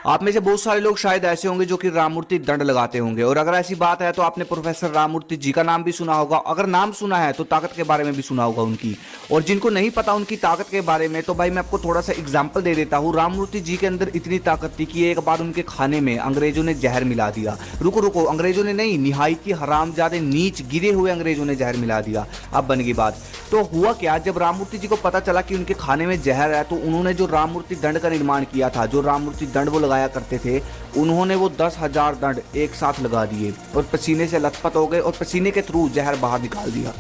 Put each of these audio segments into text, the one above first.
आप में से बहुत सारे लोग शायद ऐसे होंगे जो कि राममूर्ति दंड लगाते होंगे, और अगर ऐसी बात है तो आपने प्रोफेसर राममूर्ति जी का नाम भी सुना होगा। अगर नाम सुना है तो ताकत के बारे में भी सुना होगा उनकी। और जिनको नहीं पता उनकी ताकत के बारे में, तो भाई मैं आपको थोड़ा सा एग्जाम्पल दे देता हूँ। राममूर्ति जी के अंदर इतनी ताकत थी कि एक बार उनके खाने में अंग्रेजों ने जहर मिला दिया। रुको रुको, अंग्रेजों ने नहीं, निहायती हरामजादे नीच गिरे हुए अंग्रेजों ने जहर मिला दिया। अब बन गई बात। तो हुआ क्या, जब राममूर्ति जी को पता चला कि उनके खाने में जहर है, तो उन्होंने जो राममूर्ति दंड का निर्माण किया था, जो राममूर्ति दंड वो लगाया करते थे, उन्होंने वो 10,000 दंड एक साथ लगा दिए और पसीने से लथपथ हो गए और पसीने के थ्रू जहर बाहर निकाल दिया।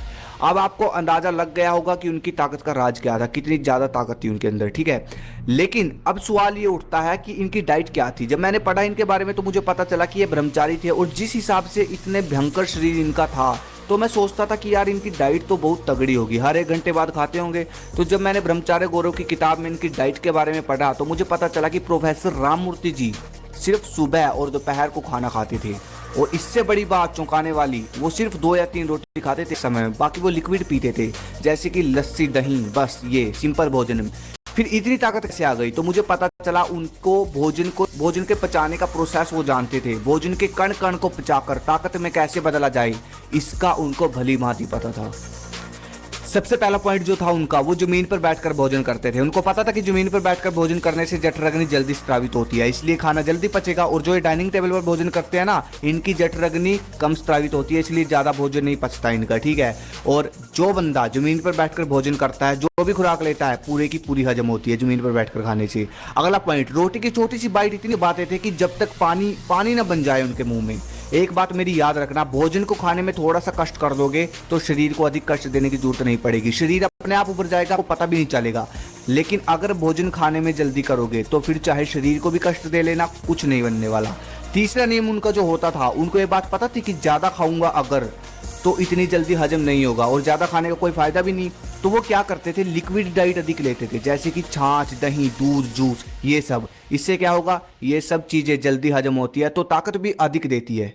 अब आपको अंदाजा लग गया होगा कि उनकी ताकत का राज क्या था, कितनी ज्यादा ताकत थी उनके अंदर, ठीक है। लेकिन अब सवाल ये उठता है कि इनकी डाइट क्या थी। जब मैंने पढ़ा इनके बारे में तो मुझे पता चला कि ये ब्रह्मचारी थे, और जिस हिसाब से इतने भयंकर शरीर इनका था, तो मैं सोचता था कि यार इनकी डाइट तो बहुत तगड़ी होगी, हर 1 घंटे बाद खाते होंगे। तो जब मैंने ब्रह्मचार्य गौरव की किताब में इनकी डाइट के बारे में पढ़ा, तो मुझे पता चला कि प्रोफेसर राममूर्ति जी सिर्फ सुबह और दोपहर को खाना खाते थे, और इससे बड़ी बात चौंकाने वाली, वो सिर्फ 2 या 3 रोटी खाते थे समय में, बाकी वो लिक्विड पीते थे, जैसे कि लस्सी दही, बस ये सिंपल भोजन। फिर इतनी ताकत कैसे आ गई, तो मुझे पता चला उनको भोजन के पचाने का प्रोसेस वो जानते थे। भोजन के कण कण को पचाकर ताकत में कैसे बदला जाए, इसका उनको भली भांति पता था। सबसे पहला पॉइंट जो था उनका, वो जमीन पर बैठकर भोजन करते थे। उनको पता था कि जमीन पर बैठकर भोजन करने से जठराग्नि जल्दी स्रावित होती है, इसलिए खाना जल्दी पचेगा। और जो ये डाइनिंग टेबल पर भोजन करते हैं ना, इनकी जठराग्नि कम स्रावित होती है, इसलिए ज्यादा भोजन नहीं पचता इनका, ठीक है। और जो बंदा जमीन पर बैठकर भोजन करता है, जो भी खुराक लेता है, पूरे की पूरी हजम होती है जमीन पर बैठकर खाने से। अगला पॉइंट, रोटी की छोटी सी बाइट इतनी बातें थे कि जब तक पानी ना बन जाए उनके मुंह में। एक बात मेरी याद रखना, भोजन को खाने में थोड़ा सा कष्ट कर दोगे तो शरीर को अधिक कष्ट देने की जरूरत नहीं पड़ेगी, शरीर अपने आप उभर जाएगा, आपको पता भी नहीं चलेगा। लेकिन अगर भोजन खाने में जल्दी करोगे तो फिर चाहे शरीर को भी कष्ट दे लेना, कुछ नहीं बनने वाला। तीसरा नियम उनका जो होता था, उनको ये बात पता थी कि ज्यादा खाऊंगा अगर, तो इतनी जल्दी हजम नहीं होगा और ज्यादा खाने का कोई फायदा भी नहीं। तो वो क्या करते थे, लिक्विड डाइट अधिक लेते थे, जैसे कि छाछ, दही, दूध, जूस, ये सब। इससे क्या होगा, ये सब चीजें जल्दी हजम होती है तो ताकत भी अधिक देती है।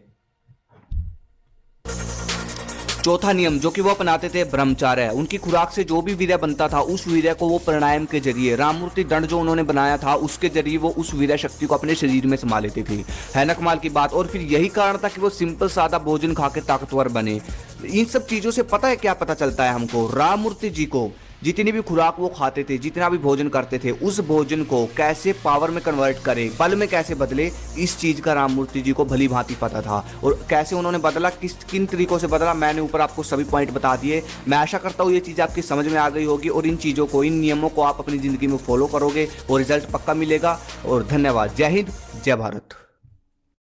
चौथा नियम जो कि वो अपनाते थे, ब्रह्मचार्य। उनकी खुराक से जो भी वीर्य बनता था, उस वीर्य को वो प्राणायाम के जरिए, राममूर्ति दंड जो उन्होंने बनाया था, उसके जरिए वो उस वीर्य शक्ति को अपने शरीर में समा लेते थे। है ना कमाल की बात। और फिर यही कारण था कि वो सिंपल सादा भोजन खा के ताकतवर बने। इन सब चीजों से पता है क्या पता चलता है हमको, राममूर्ति जी को जितनी भी खुराक वो खाते थे, जितना भी भोजन करते थे, उस भोजन को कैसे पावर में कन्वर्ट करे, बल में कैसे बदले, इस चीज का राममूर्ति जी को भली भांति पता था। और कैसे उन्होंने बदला, किन तरीकों से बदला, मैंने ऊपर आपको सभी पॉइंट बता दिए। मैं आशा करता हूँ ये चीज आपकी समझ में आ गई होगी, और इन चीजों को, इन नियमों को आप अपनी जिंदगी में फॉलो करोगे और रिजल्ट पक्का मिलेगा। और धन्यवाद। जय हिंद, जय भारत।